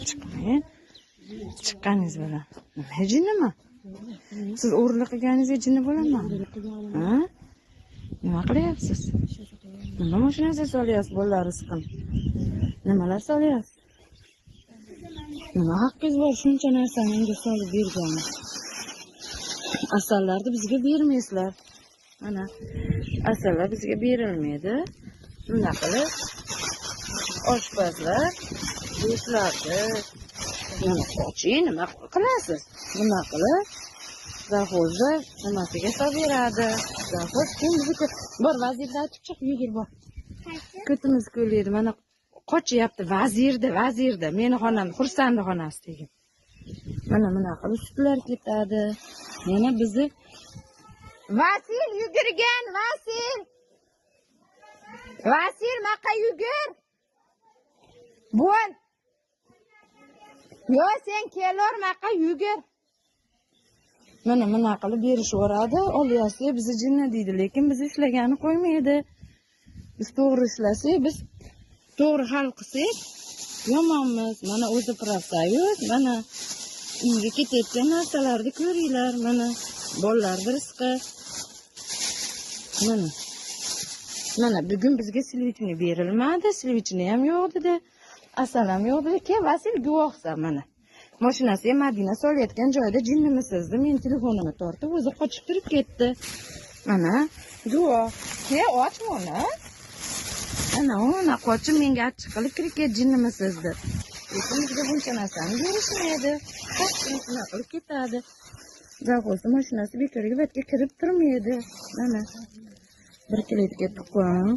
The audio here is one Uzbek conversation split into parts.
chiqmang. Chiqqaningiz bilan. Nima jinnimi? Siz o'g'irlik qilganingizga jinni bo'laman. Ha? Nima qilyapsiz? Nima mashinasiga solyapsiz bolalar rizqini? Nimalar solyapsiz? Nima haqqingiz bor shuncha narsani menga solib berganingiz? Asallarni bizga bermaysizlar. Mana asallar bizga berilmaydi. Shunday qilib oshpazlar do'stlarni nima qo'ching, nima qilasiz? Nima qilib zavxozda nimasiga solib beradi? Zavxoz kim bizniki? Bor vazirni aytib chiq, yugur bor. Ko'timiz ko'laydi. Mana qochyapti vazirda. Meni xonam Xursandi xonasi degan. Mana qilib sutlar ketadi. Yana bizni Vasil yugurgan, Vasil maqa yugur. Bo'l. Yo sen kelor maqa yugur. Mana qilib berishvoradi. Olyasi bizni jinni deydi, lekin biz ishlagani qo'ymaydi. Biz to'g'ri ishlasak, biz to'g'ri hal qilsak yomonmiz. Mana o'zi pravsayuz, mana uyga ketayotgan narsalarni ko'ringlar, mana bolalar rizqi. Mana bugun bizga silvichni berilmadi, silvichni ham yo'q dedi. Asal ham yo'q dedi. Ke Vasil guvohsan mana. Mashinasiga Madina solayotgan joyda jinnimisiz deb men telefonimni tortib o'zi qochib turib ketdi. Mana guvoh. Ke ochma uni. Ana qochib menga achchiq qilib kirib ket jinnimisiz deb. Lekin bizga buncha narsani berishmaydi. Qilib ketadi. Zavxoz mashinasi bekorga betga kirib turmaydi. Mana bir kiletga tuqqan.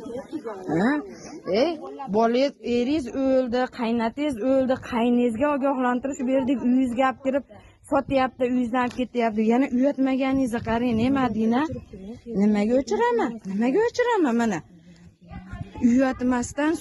Bolangiz eringiz o'ldi, qaynatingiz o'ldi, qayningizga ogohlantirish berdik, uyingizga olib kirib sotyapti, uyingizdan olib ketyapti. Yana uyatmaganingizni qarang, Madina. Nimaga o'chiraman? Mana uyatmasdan